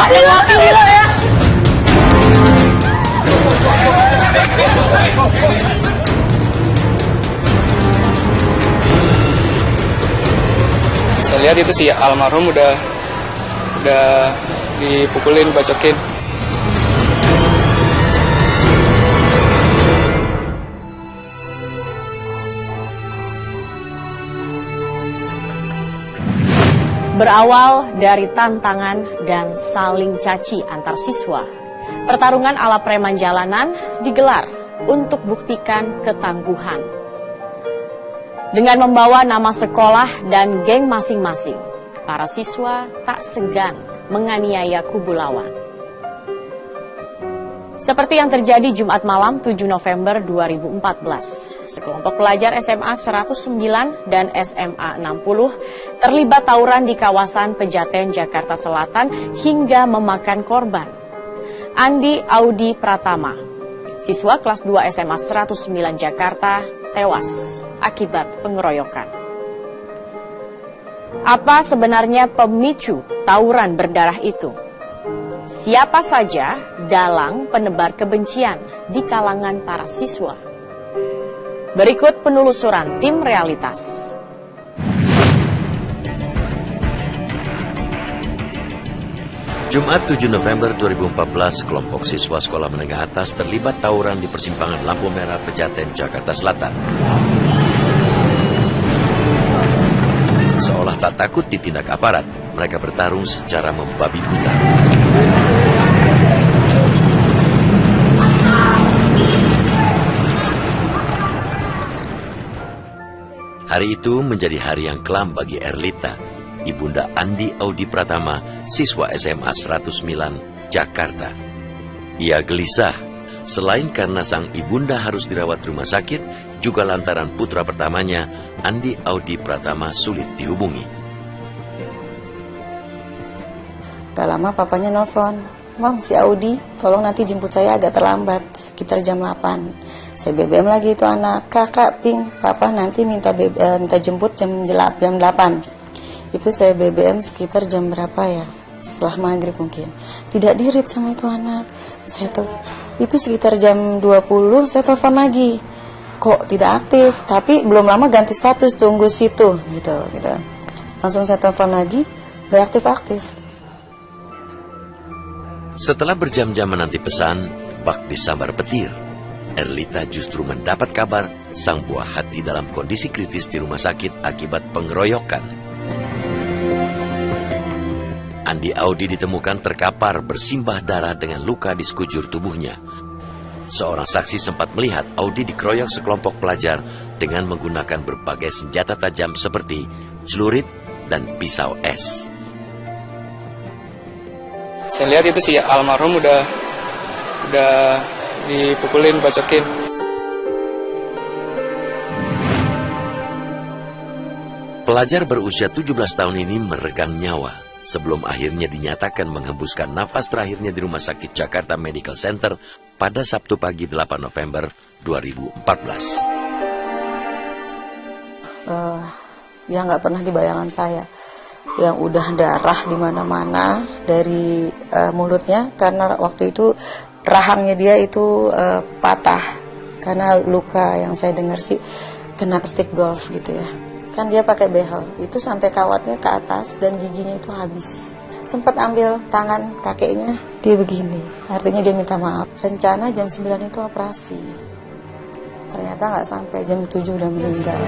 Saya lihat itu si almarhum udah dipukulin, bacokin. Berawal dari tantangan dan saling caci antar siswa, pertarungan ala preman jalanan digelar untuk buktikan ketangguhan. Dengan membawa nama sekolah dan geng masing-masing, para siswa tak segan menganiaya kubu lawan. Seperti yang terjadi Jumat malam 7 November 2014, sekelompok pelajar SMA 109 dan SMA 60 terlibat tawuran di kawasan Pejaten, Jakarta Selatan hingga memakan korban. Andi Audi Pratama, siswa kelas 2 SMA 109 Jakarta, tewas akibat pengeroyokan. Apa sebenarnya pemicu tawuran berdarah itu? Siapa saja dalang penebar kebencian di kalangan para siswa? Berikut penelusuran tim Realitas. Jumat 7 November 2014, kelompok siswa sekolah menengah atas terlibat tawuran di persimpangan lampu merah Pejaten, Jakarta Selatan. Seolah tak takut ditindak aparat, mereka bertarung secara membabi buta. Hari itu menjadi hari yang kelam bagi Erlita, ibunda Andi Audi Pratama, siswa SMA 109, Jakarta. Ia gelisah, selain karena sang ibunda harus dirawat rumah sakit, juga lantaran putra pertamanya, Andi Audi Pratama, sulit dihubungi. Gak lama papanya nelfon, "Bang, si Audi, tolong nanti jemput saya agak terlambat, sekitar jam 8. Saya BBM lagi itu anak, "Kakak, Ping, papa nanti minta jemput jam 8. Itu saya BBM sekitar jam berapa ya? Setelah maghrib mungkin. Tidak di-read sama itu anak. Itu sekitar jam 20, saya telepon lagi. Kok tidak aktif? Tapi belum lama ganti status, tunggu situ, gitu. Langsung saya telepon lagi, gak aktif-aktif. Setelah berjam-jam menanti pesan, bak disambar petir. Erlita justru mendapat kabar sang buah hati dalam kondisi kritis di rumah sakit akibat pengeroyokan. Andi Audi ditemukan terkapar bersimbah darah dengan luka di sekujur tubuhnya. Seorang saksi sempat melihat Audi dikeroyok sekelompok pelajar dengan menggunakan berbagai senjata tajam seperti celurit dan pisau es. Saya lihat itu si almarhum udah dipukulin, bacokin. Pelajar berusia 17 tahun ini meregang nyawa sebelum akhirnya dinyatakan menghembuskan nafas terakhirnya di Rumah Sakit Jakarta Medical Center pada Sabtu pagi 8 November 2014. Ya nggak pernah di bayangan saya, yang udah darah di mana-mana dari mulutnya, karena waktu itu rahangnya dia itu patah karena luka yang saya dengar sih kena stick golf gitu ya. Kan dia pakai behel, itu sampai kawatnya ke atas dan giginya itu habis. Sempat ambil tangan kakeknya, dia begini. Artinya dia minta maaf. Rencana jam 9 itu operasi. Ternyata nggak sampai, jam 7 udah meninggal.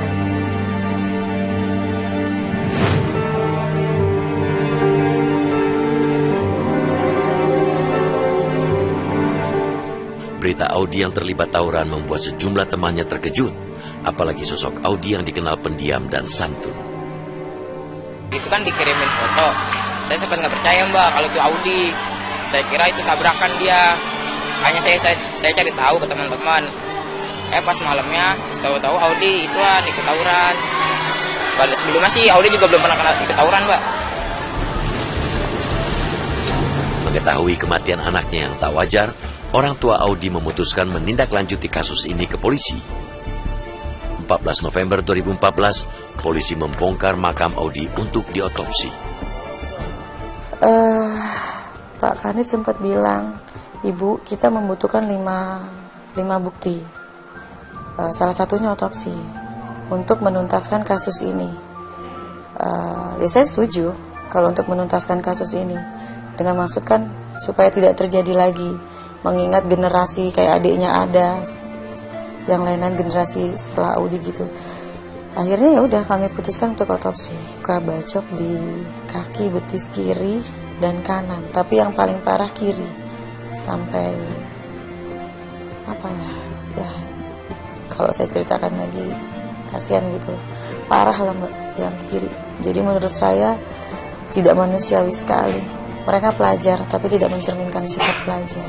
Berita Audi yang terlibat tawuran membuat sejumlah temannya terkejut, apalagi sosok Audi yang dikenal pendiam dan santun. Itu kan dikirimin foto, saya sempat nggak percaya mbak kalau itu Audi. Saya kira itu tabrakan dia. Hanya saya cari tahu ke teman-teman. Pas malamnya tahu-tahu Audi ituan ikut tawuran. Padahal sebelumnya sih Audi juga belum pernah ikut tawuran mbak. Mengetahui kematian anaknya yang tak wajar, orang tua Audi memutuskan menindaklanjuti kasus ini ke polisi. 14 November 2014, polisi membongkar makam Audi untuk diotopsi. Pak Kanit sempat bilang, Ibu, kita membutuhkan 5 bukti. Salah satunya otopsi untuk menuntaskan kasus ini. Ya saya setuju kalau untuk menuntaskan kasus ini, dengan maksud kan supaya tidak terjadi lagi, mengingat generasi kayak adiknya ada, yang lain-lain generasi setelah Audi gitu. Akhirnya ya udah kami putuskan untuk otopsi. Luka bacok di kaki betis kiri dan kanan, tapi yang paling parah kiri sampai ya kalau saya ceritakan lagi kasihan gitu, parah lah Mbak yang kiri. Jadi menurut saya tidak manusiawi sekali. Mereka pelajar tapi tidak mencerminkan sikap pelajar.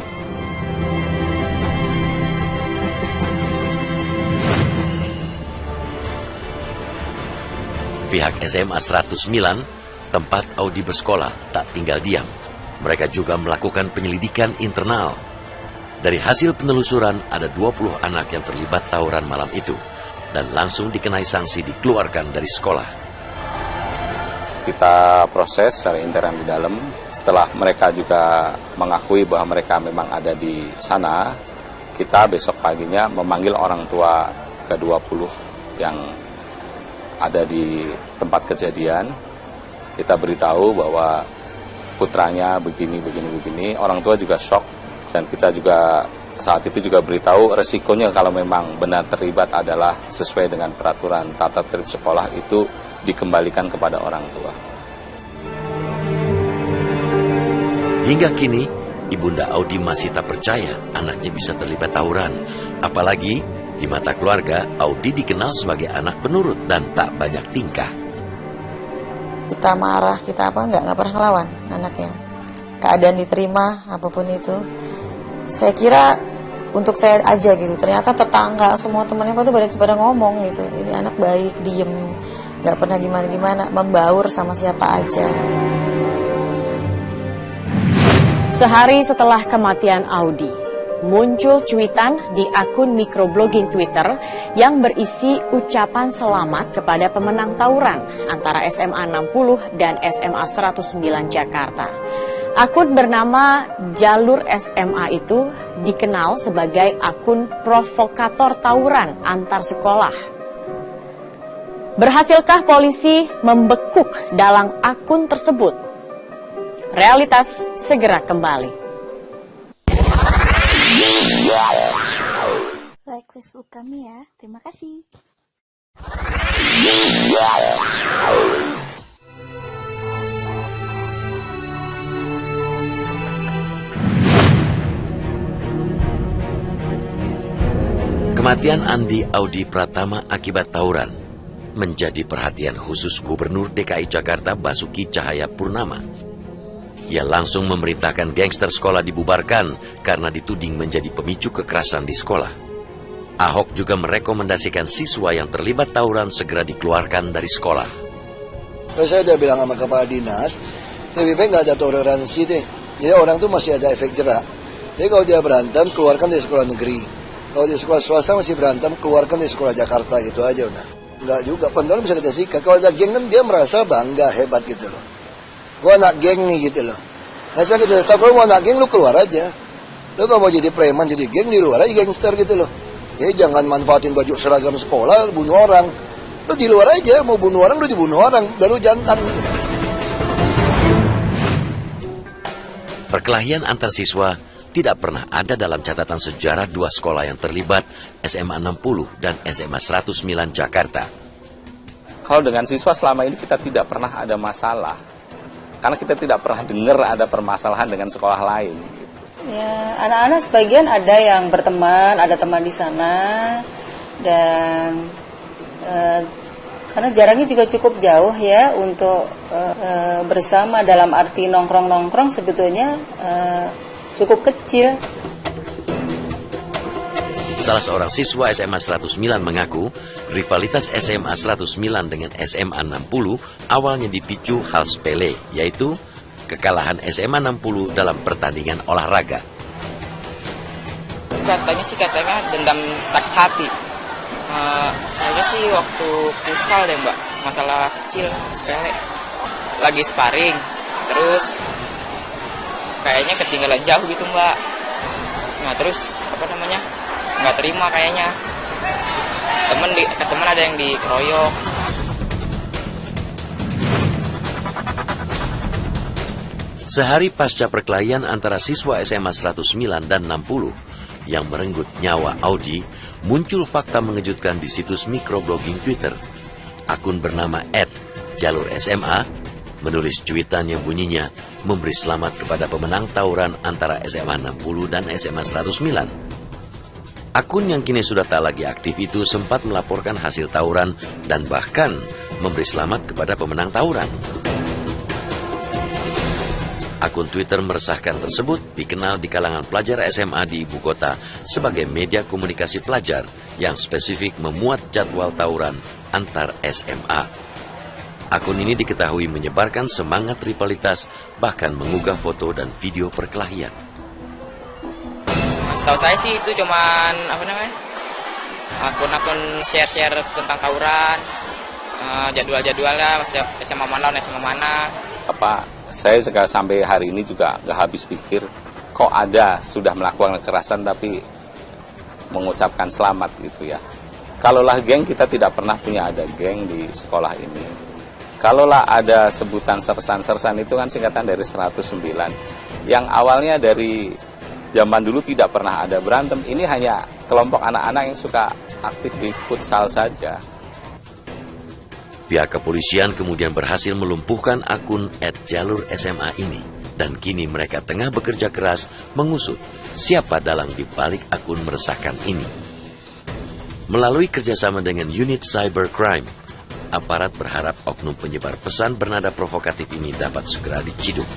Pihak SMA 109, tempat Audi bersekolah, tak tinggal diam. Mereka juga melakukan penyelidikan internal. Dari hasil penelusuran, ada 20 anak yang terlibat tawuran malam itu dan langsung dikenai sanksi dikeluarkan dari sekolah. Kita proses secara intern di dalam. Setelah mereka juga mengakui bahwa mereka memang ada di sana, kita besok paginya memanggil orang tua ke-20 yang ada di tempat kejadian. Kita beritahu bahwa putranya begini. Orang tua juga shock, dan kita juga saat itu juga beritahu resikonya kalau memang benar terlibat adalah sesuai dengan peraturan tata tertib sekolah itu dikembalikan kepada orang tua. Hingga kini, Ibunda Audi masih tak percaya anaknya bisa terlibat tawuran. Apalagi di mata keluarga, Audi dikenal sebagai anak penurut dan tak banyak tingkah. Kita marah, kita nggak pernah ngelawan anaknya. Keadaan diterima, apapun itu. Saya kira untuk saya aja gitu. Ternyata tetangga, semua temannya tuh pada ngomong gitu. Ini anak baik, diem, nggak pernah gimana-gimana, membaur sama siapa aja. Sehari setelah kematian Audi, muncul cuitan di akun microblogging Twitter yang berisi ucapan selamat kepada pemenang tawuran antara SMA 60 dan SMA 109 Jakarta. Akun bernama Jalur SMA itu dikenal sebagai akun provokator tawuran antar sekolah. Berhasilkah polisi membekuk dalang akun tersebut? Realitas segera kembali. Like Facebook kami ya. Terima kasih. Kematian Andi Audi Pratama akibat tawuran menjadi perhatian khusus Gubernur DKI Jakarta Basuki Cahayapurnama. Ia langsung memerintahkan gangster sekolah dibubarkan karena dituding menjadi pemicu kekerasan di sekolah. Ahok juga merekomendasikan siswa yang terlibat tawuran segera dikeluarkan dari sekolah. Saya udah bilang sama kepala dinas, lebih baik nggak ada toleransi deh. Jadi orang tuh masih ada efek jerak. Jadi kalau dia berantem, keluarkan dari sekolah negeri. Kalau di sekolah swasta masih berantem, keluarkan dari sekolah Jakarta, gitu aja udah. Enggak juga, pentolan bisa kita sikat. Kalau ada geng kan dia merasa bangga, hebat gitu loh. Gua anak geng nih gitu loh. Nah sekarang kita tahu kalau mau anak geng lu keluar aja. Lu kalau mau jadi preman jadi geng di luar aja gangster gitu loh. Jadi jangan manfaatin baju seragam sekolah bunuh orang. Lu di luar aja mau bunuh orang lu dibunuh orang baru jantan gitu. Perkelahian antar siswa tidak pernah ada dalam catatan sejarah dua sekolah yang terlibat, SMA 60 dan SMA 109 Jakarta. Kalau dengan siswa selama ini kita tidak pernah ada masalah. Karena kita tidak pernah dengar ada permasalahan dengan sekolah lain. Ya, anak-anak sebagian ada yang berteman, ada teman di sana, dan karena jaraknya juga cukup jauh ya untuk bersama dalam arti nongkrong-nongkrong sebetulnya cukup kecil. Salah seorang siswa SMA 109 mengaku rivalitas SMA 109 dengan SMA 60 awalnya dipicu hal sepele, yaitu kekalahan SMA 60 dalam pertandingan olahraga. Katanya dendam sakit hati. Kayaknya sih waktu futsal deh mbak, masalah kecil sepele. Lagi sparring, terus kayaknya ketinggalan jauh gitu Mbak. Nah terus nggak terima kayaknya. Temen ada yang dikeroyok. Sehari pasca perkelahian antara siswa SMA 109 dan 60 yang merenggut nyawa Audi, muncul fakta mengejutkan di situs microblogging Twitter. Akun bernama @jalur_SMA menulis cuitan yang bunyinya memberi selamat kepada pemenang tawuran antara SMA 60 dan SMA 109. Akun yang kini sudah tak lagi aktif itu sempat melaporkan hasil tawuran dan bahkan memberi selamat kepada pemenang tawuran. Akun Twitter meresahkan tersebut dikenal di kalangan pelajar SMA di ibu kota sebagai media komunikasi pelajar yang spesifik memuat jadwal tawuran antar SMA. Akun ini diketahui menyebarkan semangat rivalitas, bahkan mengunggah foto dan video perkelahian. Setahu saya sih itu cuman akun-akun share-share tentang tawuran, jadwal-jadwalnya SMA mana lawan SMA mana. Saya sampai hari ini juga gak habis pikir, kok ada sudah melakukan kekerasan tapi mengucapkan selamat gitu ya. Kalaulah geng, kita tidak pernah punya ada geng di sekolah ini. Kalaulah ada sebutan sersan itu kan singkatan dari 109. Yang awalnya dari zaman dulu tidak pernah ada berantem. Ini hanya kelompok anak-anak yang suka aktif di futsal saja. Pihak kepolisian kemudian berhasil melumpuhkan akun @jalur_SMA ini dan kini mereka tengah bekerja keras mengusut siapa dalang di balik akun meresahkan ini. Melalui kerjasama dengan unit cybercrime, aparat berharap oknum penyebar pesan bernada provokatif ini dapat segera diciduk.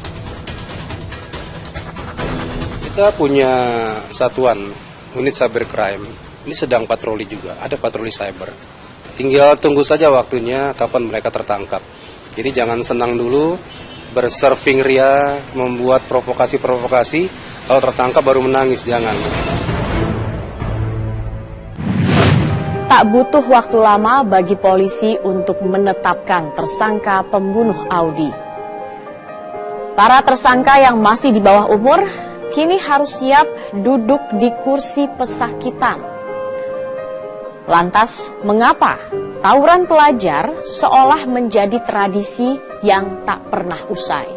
Kita punya satuan unit cybercrime, ini sedang patroli juga, ada patroli cyber. Tinggal tunggu saja waktunya kapan mereka tertangkap. Jadi jangan senang dulu bersurfing ria, membuat provokasi-provokasi, kalau tertangkap baru menangis, jangan. Tak butuh waktu lama bagi polisi untuk menetapkan tersangka pembunuh Audi. Para tersangka yang masih di bawah umur kini harus siap duduk di kursi pesakitan. Lantas, mengapa tawuran pelajar seolah menjadi tradisi yang tak pernah usai?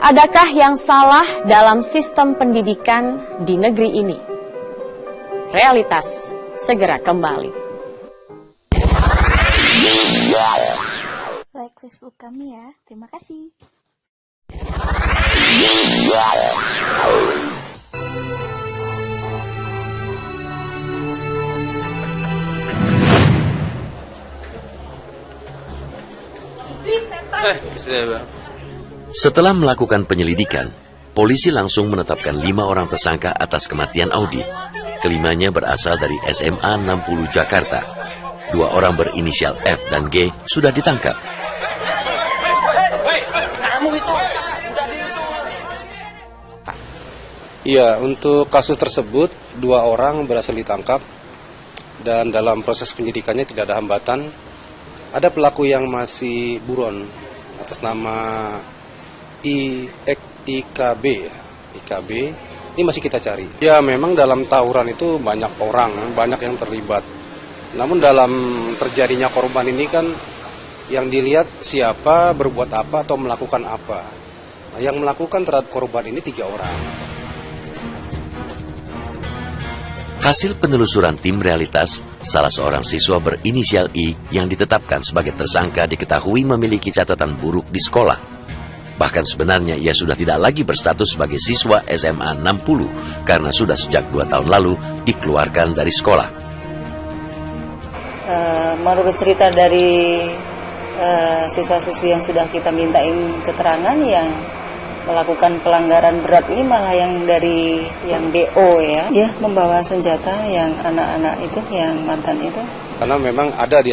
Adakah yang salah dalam sistem pendidikan di negeri ini? Realitas segera kembali. Like Facebook kami ya. Terima kasih. Setelah melakukan penyelidikan, polisi langsung menetapkan 5 orang tersangka atas kematian Audi. Kelimanya berasal dari SMA 60 Jakarta. 2 orang berinisial F dan G sudah ditangkap. Iya, untuk kasus tersebut 2 orang berhasil ditangkap dan dalam proses penyidikannya tidak ada hambatan. Ada pelaku yang masih buron atas nama IKB. IKB ini masih kita cari. Ya memang dalam tawuran itu banyak orang, banyak yang terlibat. Namun dalam terjadinya korban ini kan yang dilihat siapa, berbuat apa atau melakukan apa. Nah, yang melakukan terhadap korban ini 3 orang. Hasil penelusuran tim Realitas, salah seorang siswa berinisial I yang ditetapkan sebagai tersangka diketahui memiliki catatan buruk di sekolah. Bahkan sebenarnya ia sudah tidak lagi berstatus sebagai siswa SMA 60 karena sudah sejak 2 tahun lalu dikeluarkan dari sekolah. Menurut cerita dari siswa-siswi yang sudah kita mintain keterangan yang melakukan pelanggaran berat ini malah yang dari yang DO ya membawa senjata yang anak-anak itu yang mantan itu. Karena memang ada di